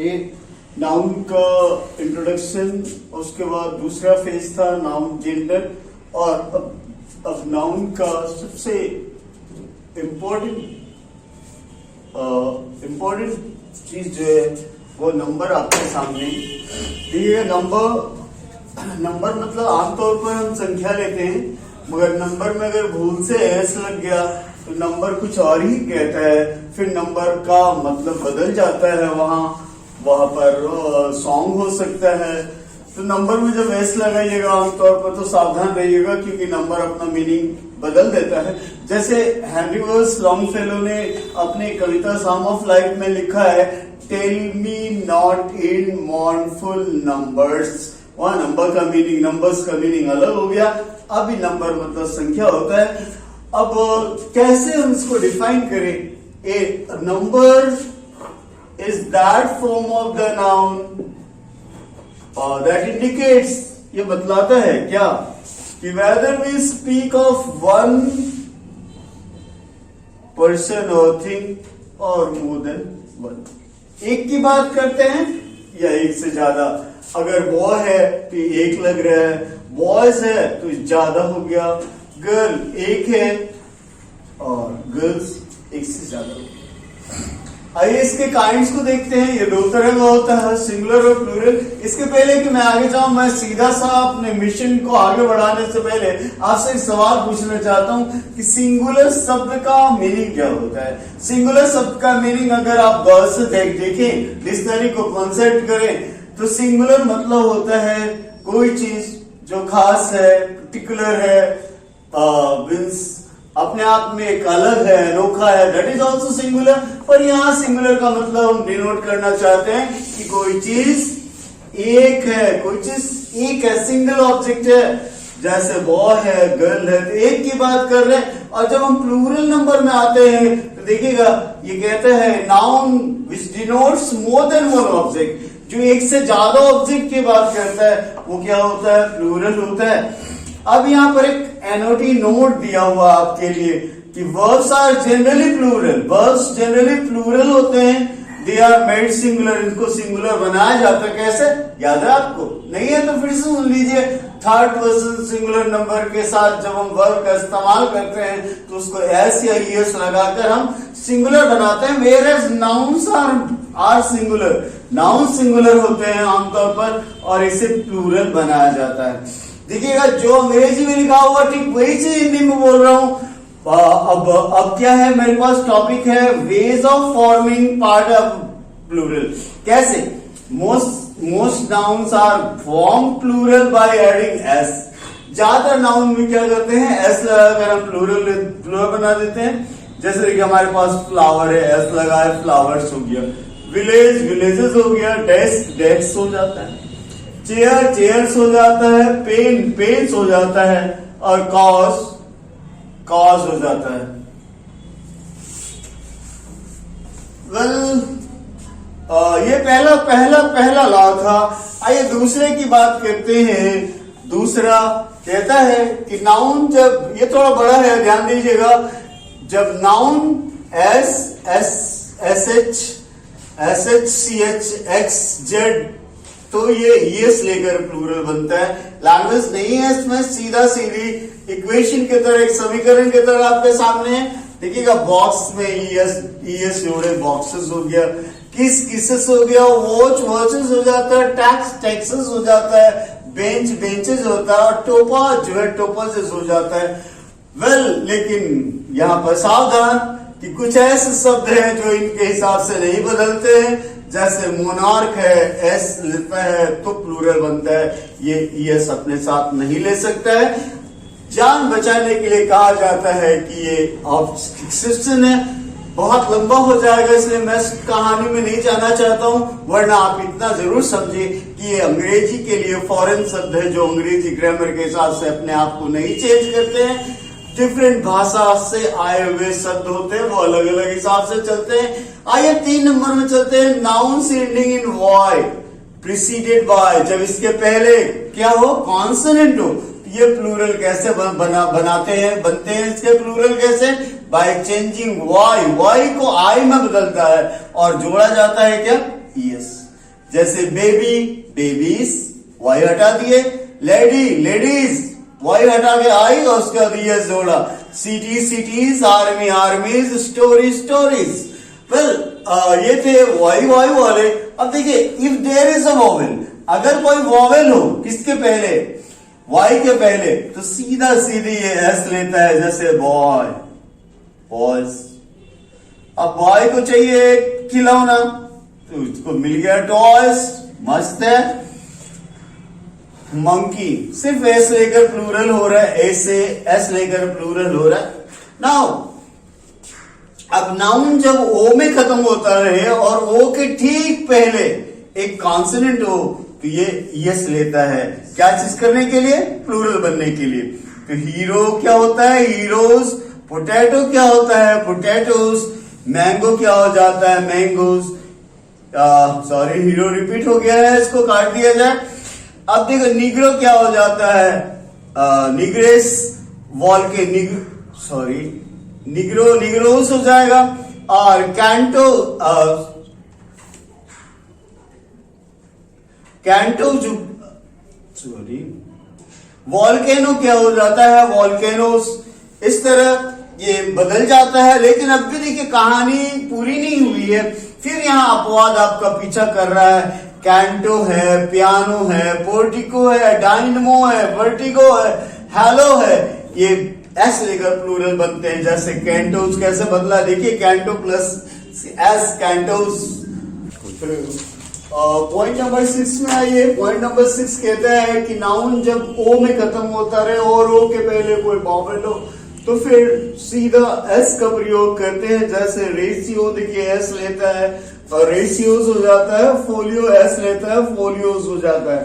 एक नाउन का इंट्रोडक्शन, उसके बाद दूसरा फेज था नाउन जेंडर, और अब नाउन का सबसे इम्पोर्टेंट चीज जो है वो नंबर आपके सामने। देखिए नंबर मतलब आमतौर पर हम संख्या लेते हैं, मगर नंबर में अगर भूल से एस लग गया तो नंबर कुछ और ही कहता है, फिर नंबर का मतलब बदल जाता है, वहां पर सॉन्ग हो सकता है। तो नंबर में जब एस लगाइएगा आमतौर पर तो सावधान रहिएगा, क्योंकि नंबर अपना मीनिंग बदल देता है। जैसे हेनरी वर्ड्स लॉन्गफेलो ने अपनी कविता सॉन्ग ऑफ लाइफ में लिखा है, tell me not in mournful numbers. वहां नंबर का मीनिंग, नंबर्स का मीनिंग अलग हो गया। अभी नंबर मतलब संख्या होता है। अब कैसे हम इसको डिफाइन करें? A number is that form of the noun that indicates, ये बतलाता है क्या कि whether we speak of one person or thing or more then one. एक की बात करते हैं या एक से ज्यादा। अगर बॉय है तो एक लग रहा है, बॉयज है तो ज्यादा हो गया, गर्ल एक है और गर्ल्स एक से ज्यादा हो गया। आइए इसके काइंड्स को देखते हैं। ये दो तरह का होता है, सिंगुलर और प्लूरल। इसके पहले कि मैं आगे जाऊं, मैं सीधा सा अपने मिशन को आगे बढ़ाने से पहले आपसे एक सवाल पूछना चाहता हूं कि सिंगुलर शब्द का मीनिंग क्या होता है। सिंगुलर शब्द का मीनिंग अगर आप गौर से देखें, डिक्शनरी को कंसल्ट करें, तो सिंगुलर मतलब होता है कोई चीज जो खास है, पर्टिकुलर है, मींस अपने आप में एक अलग है, अनोखा है, दैट इज ऑल्सो सिंगुलर। पर यहाँ सिंगुलर का मतलब हम डिनोट करना चाहते हैं कि कोई चीज एक है, कोई चीज एक है, सिंगल ऑब्जेक्ट है। जैसे बॉय है, गर्ल है, तो एक की बात कर रहे हैं। और जब हम प्लूरल नंबर में आते हैं तो देखिएगा ये कहते हैं noun which denotes more than one object, जो एक से ज्यादा ऑब्जेक्ट की बात करता है वो क्या होता है? प्लूरल होता है। अब यहाँ पर एक एनओटी नोट दिया हुआ आपके लिए कि verbs are generally plural. Verbs generally plural होते हैं, दे आर मेड सिंगुलर। इनको सिंगुलर बनाया जाता है। कैसे? याद है आपको? नहीं है तो फिर से सुन लीजिए। थर्ड पर्सन सिंगुलर नंबर के साथ जब हम वर्ब का इस्तेमाल करते हैं तो उसको एस या ईएस लगाकर हम सिंगुलर बनाते हैं। Whereas nouns are singular. Noun singular होते हैं आमतौर पर और इसे प्लूरल बनाया जाता है। देखिएगा जो अंग्रेजी में लिखा हुआ ठीक वही चीज हिंदी में बोल रहा हूं। अब क्या है मेरे पास टॉपिक है ways of forming part of plural. कैसे? Most nouns are form plural by adding S. ज्यादातर नाउन में क्या करते हैं? एस लगाकर हम प्लूरल बना देते हैं। जैसे कि हमारे पास फ्लावर है, एस लगाए फ्लावर्स हो गया, विलेज विलेजेस हो गया, डेस्क डेस्क हो जाता है, चेयर चेयर्स हो जाता है, पेन पेन्स हो जाता है, और कॉज कॉज हो जाता है। ये पहला लॉ था। आइए दूसरे की बात करते हैं। दूसरा कहता है कि नाउन जब, ये थोड़ा बड़ा है ध्यान दीजिएगा, जब noun S H C H X Z तो ये ईएस लेकर प्लूरल बनता है। लैंग्वेज नहीं है इसमें, सीधा सीधी इक्वेशन की तरह, एक समीकरण की तरह आपके सामने है। देखिएगा बॉक्स में ईएस जोड़े बॉक्सेस हो गया, किसेस हो गया, वॉच वॉचेस हो जाता है, टैक्स टैक्सेस हो जाता है, बेंच बेंचेस होता है, और टोपा जो है टोपासेस हो जाता है। लेकिन यहाँ पर सावधान कि कुछ ऐसे शब्द हैं जो इनके हिसाब से नहीं बदलते हैं। जैसे मोनार्क है, एस लेता है तो प्लूरल बनता है, ये ईएस अपने साथ नहीं ले सकता है। जान बचाने के लिए कहा जाता है कि ये ऑब्जेक्शन है, बहुत लंबा हो जाएगा इसलिए मैं इस कहानी में नहीं जाना चाहता हूं। वरना आप इतना जरूर समझे कि ये अंग्रेजी के लिए फॉरेन शब्द है, जो अंग्रेजी ग्रामर के हिसाब से अपने आप को नहीं चेंज करते हैं। डिफरेंट भाषा से आए हुए शब्द होते हैं, वो अलग अलग हिसाब से चलते हैं। आइए 3 नंबर में चलते हैं। Nouns ending in Y preceded by, जब इसके पहले क्या हो? कॉन्सोनेंट हो। ये प्लूरल कैसे बनते हैं? इसके प्लूरल कैसे? बाय चेंजिंग वाई, वाई को आई में बदलता है और जोड़ा जाता है क्या, ईएस। जैसे बेबी, बेबीज, वाई हटा दिए, लेडी, लेडीज, वाई हटा के आई और उसके बाद ईएस जोड़ा, city, cities, army, armies, story, stories. Well ये थे वाई वाई वाले। अब देखिए if there is a vowel, अगर कोई वोवेल हो किसके पहले, वाई के पहले, तो सीधा सीधी ये एस लेता है, जैसे बॉय, बॉयज। अब बॉय को चाहिए खिलौना तो उसको मिल गया टॉयज, मस्त है। मंकी सिर्फ एस लेकर प्लूरल हो रहा है, एस से एस लेकर प्लूरल हो रहा है। नाउ अब नाउन जब ओ में खत्म होता रहे और ओ के ठीक पहले एक कॉन्सोनेंट हो तो ये यस लेता है, क्या चीज करने के लिए, प्लूरल बनने के लिए। तो हीरो क्या होता है, हीरोज। पोटैटो क्या होता है, पोटैटोज। मैंगो क्या हो जाता है, मैंगोज। सॉरी हीरो रिपीट हो गया है, इसको काट दिया जाए। अब देखो निग्रो क्या हो जाता है, निग्रेस, वॉल के निग्रो, निग्रोस हो जाएगा। और कैंटो, कैंटो जो सॉरी वॉल्केनो क्या हो जाता है, वॉल्केनोस। इस तरह ये बदल जाता है। लेकिन अब भी देखिए कहानी पूरी नहीं हुई है, फिर यहाँ अपवाद आपका पीछा कर रहा है। कैंटो है, पियानो है, पोर्टिको है, डायनमो है, वर्टिगो है, हेलो है, ये एस लेकर प्लूरल बनते हैं। जैसे कैंटोज कैसे बदला, देखिए canto plus S, cantos. Point number 6 में आइए। पॉइंट नंबर 6 कहता है कि नाउन जब ओ में खत्म होता रहे और ओ के पहले कोई वोवेल हो तो फिर सीधा एस का प्रयोग करते हैं। जैसे रेशियो देखिए एस लेता है और रेशियोज हो जाता है, फोलियो एस लेता है, फोलियोज हो जाता है।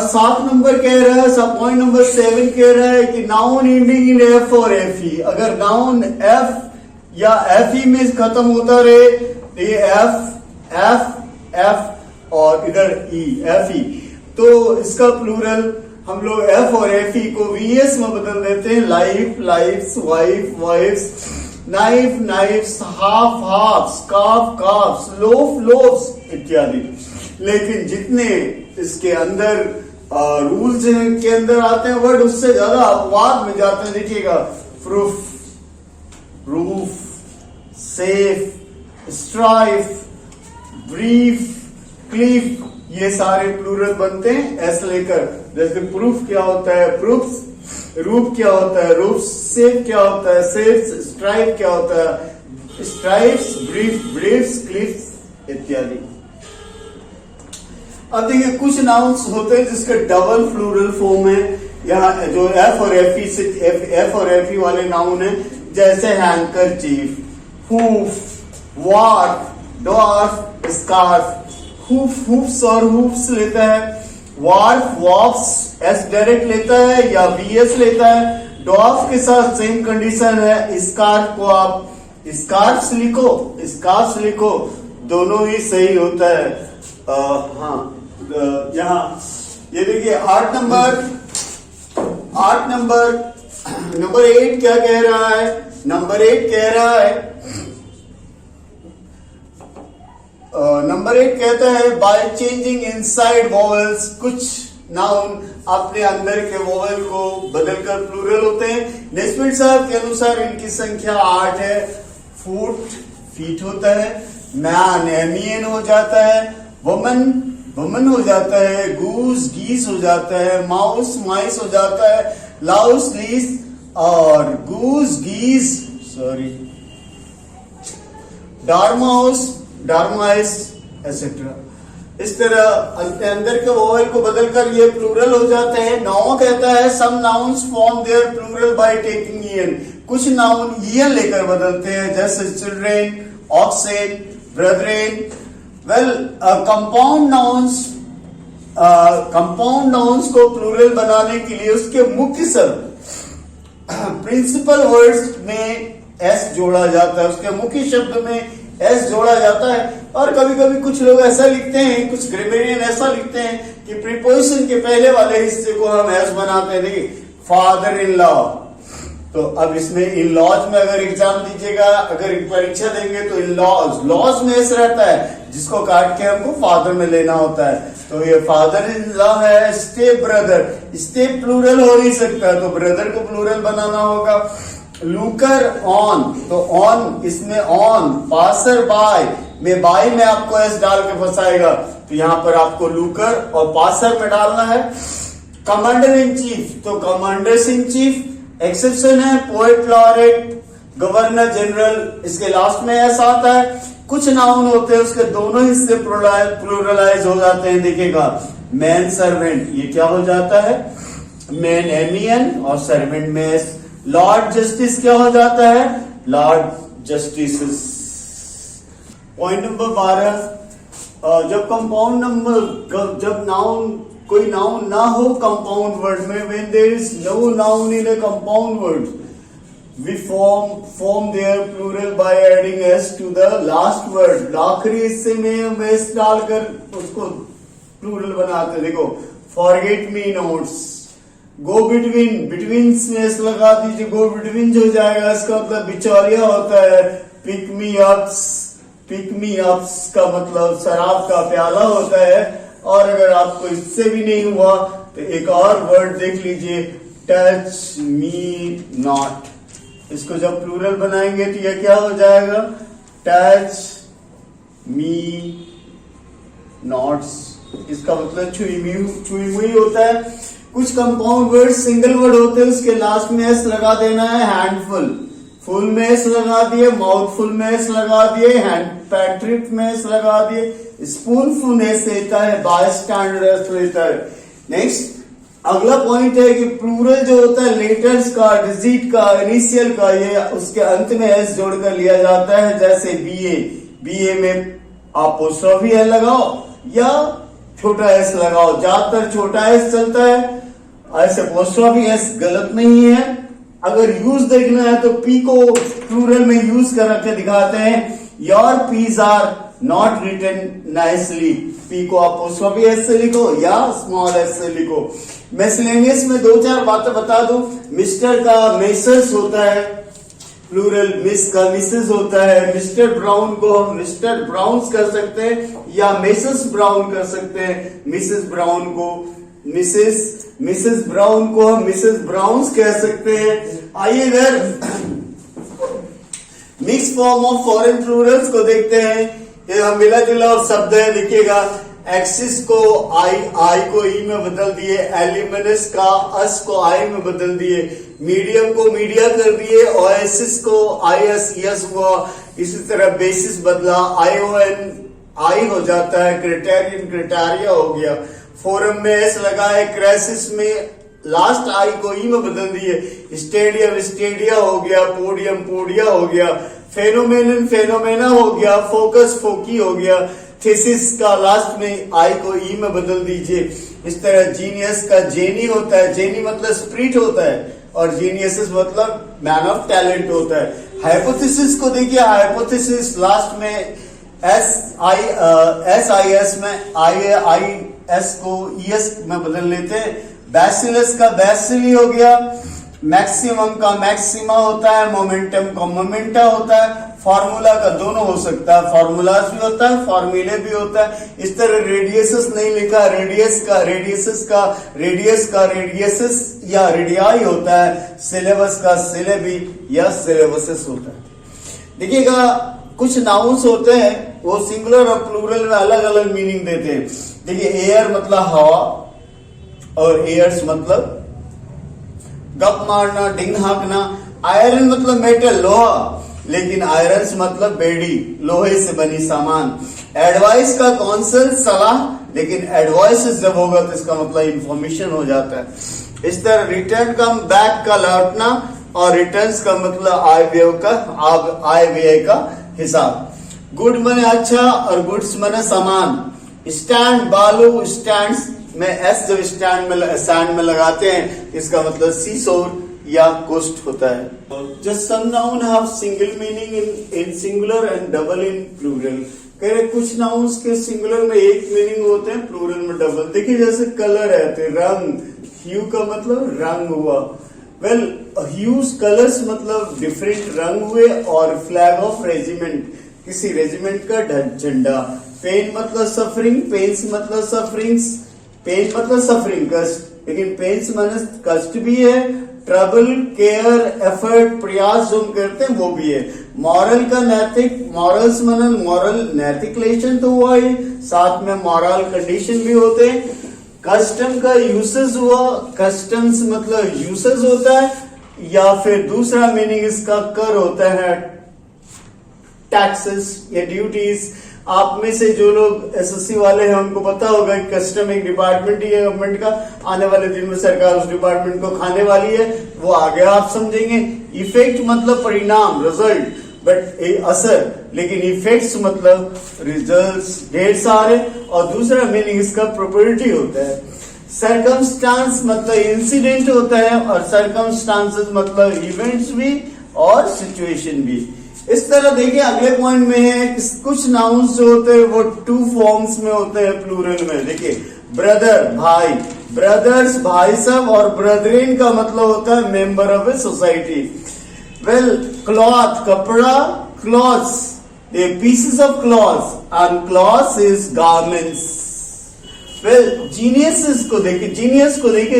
7 नंबर कह रहा है, सब पॉइंट नंबर 7 कह रहा है कि नाउन एंडिंग इन एफ और एफ ई, अगर नाउन एफ या एफ ई में खत्म होता रहे तो ये एफ एफ एफ और इधर ई, एफ ई, तो इसका प्लूरल हम लोग एफ और एफ ई को वीएस में बदल देते हैं। Life, lifes, wife, wifes, knife, knifes, half, halfs, calf, calfs, loaf, loafs इत्यादि। लेकिन जितने इसके अंदर रूल्स के अंदर आते हैं वर्ड, उससे ज्यादा अपवाद में जाते हैं। देखिएगा proof, roof, safe, strife, brief, Cleef, ये सारे प्लूरल बनते हैं एस लेकर। जैसे प्रूफ क्या होता है, प्रूफ्स, रूफ क्या होता है, रूफ, सेफ क्या होता है, सेफ्स, स्ट्राइफ क्या होता है, स्ट्राइफ्स, ब्रीफ, ब्रीफ्स, क्लीफ्स इत्यादि। अब देखिए कुछ नाउन्स होते हैं जिसके डबल प्लूरल फॉर्म है। यहाँ जो एफ और एफ ई से एफ और एफ ई वाले नाउन है, जैसे hanker chief, hoof, Wharf, dwarf, scarf. Hoof, hoofs और हूफ्स लेता है, वार्फ, वॉफ्स एस डायरेक्ट लेता है या बीएस लेता है। डॉर्फ के साथ सेम कंडीशन है। स्कार्फ को आप स्कार्फ्स लिखो, स्कार्फ्स लिखो, दोनों ही सही होता है। हाँ यहाँ ये देखिए 8 नंबर 8 क्या कह रहा है, नंबर 8 कह रहा है, नंबर 8 कहता है बाय चेंजिंग इनसाइड वोवेल्स, कुछ नाउन अपने अंदर के वोवेल को बदलकर प्लूरल होते हैं। नेस्मिथ साहब के अनुसार इनकी संख्या 8 है। फुट, फीट होता है, मैन, एमियन हो जाता है, वुमन, वुमन हो जाता है, गूस, गीस हो जाता है, माउस, माइस हो जाता है, लाउस, लीस और गूस, गीस, सॉरी, डार्माउस, डार्माइस एसेट्रा। इस तरह अंदर के वोवेल को बदलकर ये प्लूरल हो जाते हैं। नाउ कहता है some nouns form their plural by taking EN, कुछ नाउन ईएन लेकर बदलते हैं, जैसे children, oxen, brethren. Well compound nouns को प्लूरल बनाने के लिए उसके मुख्य शब्द प्रिंसिपल वर्ड्स में एस जोड़ा जाता है, उसके मुख्य शब्द में एस जोड़ा जाता है। और कभी कभी कुछ लोग ऐसा लिखते हैं, कुछ ग्रामरियन ऐसा लिखते हैं कि प्रीपोजिशन के पहले वाले हिस्से को हम एस बनाते हैं। देखिए फादर इन लॉ, तो अब इसमें इन लॉज में अगर एग्जाम दीजिएगा, अगर परीक्षा देंगे तो इन लॉज, लॉज में ऐसा रहता है जिसको काट के हमको फादर में लेना होता है। तो ये फादर इन लॉ है। स्टेप ब्रदर, स्टेप प्लूरल हो नहीं सकता, तो ब्रदर को प्लूरल बनाना होगा। लुकर ऑन, तो ऑन इसमें ऑन, पासर बाय में बाय में आपको एस डाल के फंसाएगा, तो यहाँ पर आपको लुकर और पासर में डालना है। कमांडर इन चीफ, तो कमांडर्स इन चीफ, एक्सेप्शन है पोएट लॉरेट, गवर्नर जनरल, इसके लास्ट में ऐसा आता है। कुछ नाउन होते हैं उसके दोनों हिस्से प्लूरलाइज हो जाते हैं, देखिएगा मैन सर्वेंट, ये क्या हो जाता है मैन एमियन और सर्वेंट में। लॉर्ड जस्टिस क्या हो जाता है लॉर्ड जस्टिस। पॉइंट नंबर 12, जब कंपाउंड नंबर, जब नाउन कोई नाउन ना हो कंपाउंड वर्ड में, when there is no noun in a compound word, we form their plural by adding s to the last word। आखिरी हिस्से में हम s डालकर उसको प्लूरल बनाते। देखो forget me notes, go between, between में s लगा दीजिए, go between हो जाएगा, इसका मतलब बिचौलिया होता है। pick me ups, pick me ups का मतलब शराब का प्याला होता है। और अगर आपको इससे भी नहीं हुआ तो एक और वर्ड देख लीजिए, टच मी नॉट। इसको जब प्लूरल बनाएंगे तो यह क्या हो जाएगा टच मी नॉट्स, इसका मतलब छुई मुई होता है। कुछ कंपाउंड वर्ड सिंगल वर्ड होते हैं, उसके लास्ट में एस लगा देना है। हैंडफुल, फुल में एस लगा दिए, माउथफुल में एस लगा दिए, हैंड पैट्रिक में एस लगा दिए, स्पूनफुल एस लेता है, बाय स्टैंडर्ड एस लेता है। नेक्स्ट अगला पॉइंट है कि प्लूरल जो होता है लेटर्स का, डिजिट का, इनिशियल का, ये उसके अंत में एस जोड़कर लिया जाता है। जैसे बीए, बीए में आप अपोस्ट्रोफी एस लगाओ या छोटा एस लगाओ, ज्यादातर छोटा एस चलता है, ऐसे अपोस्ट्रोफी एस गलत नहीं है। अगर यूज देखना है तो पी को प्लूरल में यूज कर रखे दिखाते हैं। Your P's are not written nicely, P को आप अपोस्ट्रोफी एस से लिखो या स्मॉल एस से लिखो। मिसलेनियस में दो चार बातें बता दूं। मिस्टर का मेसर्स होता है प्लूरल, मिस का मिसेस होता है। मिस्टर ब्राउन को हम मिस्टर ब्राउन्स कर सकते हैं या मिसेस ब्राउन कर सकते हैं। मिसेस ब्राउन को मिसेस ब्राउन को हम मिसेस ब्राउन्स कह सकते हैं। आइए इधर mix form of foreign Plurals को देखते हैं। ये मिला जुला शब्द है, लिखिएगा। एक्सिस को आई को ई में बदल दिए, एल्यूमिनस का अस को आई में बदल दिए, मीडियम को मीडिया कर दिए, ओएसिस को आईएस यस हुआ। इसी तरह बेसिस बदला, आईओएन आई हो जाता है, क्रिटेरियन क्रिटेरिया हो गया। फोरम में एस लगाए, क्राइसिस में लास्ट आई को ई में बदल दिए, स्टेडियम स्टेडिया हो गया, पोडियम पोडिया हो गया, फेनोमेनन फेनोमेना हो गया, फोकस फोकी हो गया। थीसिस का लास्ट में आई को ई में बदल दीजिए। इस तरह जीनियस का जेनी होता है, जेनी मतलब स्प्रिट होता है और जीनियस मतलब मैन ऑफ टैलेंट होता है। हाइपोथेसिस को देखिए, हाइपोथेसिस लास्ट में एस आई एस में आई एस को ईएस में बदल लेते हैं। बैसिलस का बैसिली हो गया, मैक्सिमम का मैक्सिमा होता है, मोमेंटम का मोमेंटा होता है। फार्मूला का दोनों हो सकता है, फार्मूलास भी होता है, फार्मूले भी होता है। इस तरह रेडियसस नहीं लिखा, रेडियस का रेडियसस या रेडियाई होता है। सिलेबस का सिलेबी या सिलेबसस होता है। देखिएगा कुछ नाउन्स होते हैं वो सिंगुलर और प्लूरल में अलग अलग मीनिंग देते हैं। देखिए एयर मतलब हवा और एयर्स मतलब गप मारना, डिंग हाँकना। आयरन मतलब मेटल लोहा, लेकिन आयरन्स मतलब बेड़ी, लोहे से बनी सामान। एडवाइस का काउंसिल सलाह, लेकिन एडवाइस जब होगा तो इसका मतलब इंफॉर्मेशन हो जाता है। इस तरह रिटर्न का बैक का लौटना और रिटर्न्स का मतलब आय व्यय का हिसाब। गुड मने अच्छा और गुड्स मने सामान। स्टैंड बालू, स्टैंड में एस जब स्टैंड में लगाते हैं इसका मतलब सीसोर या कोस्ट होता है। Just some noun have single meaning in singular and double in plural. कह रहे कुछ नाउन्स के सिंगुलर में एक मीनिंग होते हैं, प्लूरल में डबल। देखिए जैसे कलर है तो रंग, ह्यू का मतलब रंग हुआ। वेल ह्यूज कलर्स मतलब डिफरेंट रंग हुए, और फ्लैग ऑफ रेजिमेंट किसी रेजिमेंट का झंडा। पेन मतलब सफरिंग, पेन्स मतलब सफरिंग्स, पेन मतलब सफरिंग कष्ट, लेकिन पेन्स माने कष्ट भी है, ट्रबल, केयर, एफर्ट, प्रयास जो हम करते हैं वो भी है। मॉरल का नैतिक, मॉरल्स माने मॉरल नैतिक लेशन तो हुआ ही, साथ में मॉरल कंडीशन भी होते हैं। कस्टम का यूसेज हुआ, कस्टम्स मतलब यूसेज होता है, या फिर दूसरा मीनिंग इसका कर होता है, टैक्सेस या ड्यूटीज। आप में से जो लोग एसएससी वाले हैं उनको पता होगा कि कस्टम एक डिपार्टमेंट ही है गवर्नमेंट का, आने वाले दिन में सरकार उस डिपार्टमेंट को खाने वाली है, वो आगे आप समझेंगे। इफेक्ट मतलब परिणाम, रिजल्ट, बट असर, लेकिन इफेक्ट्स मतलब रिजल्ट्स ढेर सारे, और दूसरा मीनिंग इसका प्रॉपर्टी होता है। सरकमस्टांस मतलब इंसिडेंट होता है, और सरकमस्टांसेस मतलब इवेंट्स भी और सिचुएशन भी। इस तरह देखिए अगले पॉइंट में है कि कुछ नाउन्स जो होते हैं वो टू फॉर्म्स में होते हैं प्लूरल में। देखिए ब्रदर भाई, ब्रदर्स भाई सब, और ब्रदरिन का मतलब होता है member of a society. Well cloth कपड़ा, cloths pieces of cloths, and clothes is garments. Well genius को देखिए,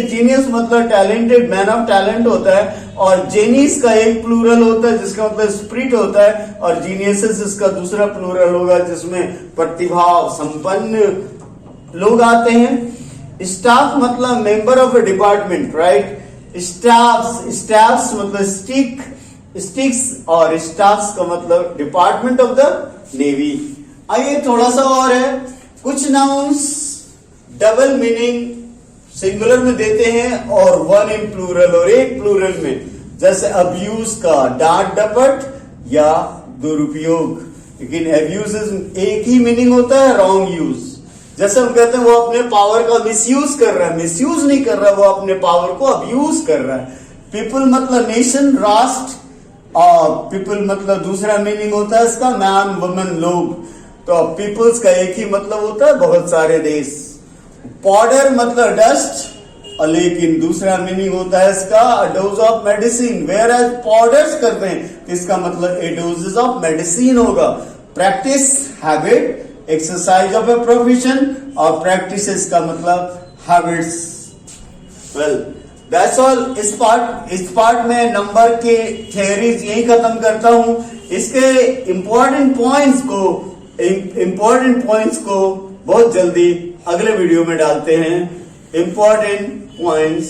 जीनियस मतलब टैलेंटेड, मैन ऑफ टैलेंट होता है, और जेनिस का एक प्लूरल होता है जिसका मतलब स्पिरिट होता है, और जीनियसेस इसका दूसरा प्लूरल होगा जिसमें प्रतिभा संपन्न लोग आते हैं। स्टाफ मतलब member of A department, right. Staffs मतलब स्टिक्स, और स्टाफ्स का मतलब डिपार्टमेंट ऑफ द नेवी। आइए थोड़ा सा और है, कुछ नाउन्स डबल मीनिंग सिंगुलर में देते हैं और वन इन प्लूरल और एक प्लूरल में, जैसे अब्यूज का डांट डपट या दुरुपयोग, लेकिन अब्यूज एक ही मीनिंग होता है, रॉन्ग यूज। जैसे हम कहते हैं वो अपने पावर का मिसयूज कर रहा है, मिसयूज नहीं कर रहा, वो अपने पावर को अब्यूज कर रहा है। पीपल मतलब नेशन, राष्ट्र, और पीपल मतलब दूसरा मीनिंग होता है इसका मैन वुमेन लोग, तो पीपल्स का एक ही मतलब होता है बहुत सारे देश। पाउडर मतलब डस्ट, लेकिन दूसरा मीनिंग होता है इसका dose of medicine, where as powders करते हैं इसका मतलब ए डोजेस ऑफ मेडिसिन होगा। Practice habit, exercise of a profession, और प्रैक्टिसेस का मतलब हैबिट्स। Well that's all. इस पार्ट में नंबर के थ्योरीज यही खत्म करता हूं। इसके इंपॉर्टेंट पॉइंट्स को बहुत जल्दी अगले वीडियो में डालते हैं। Important points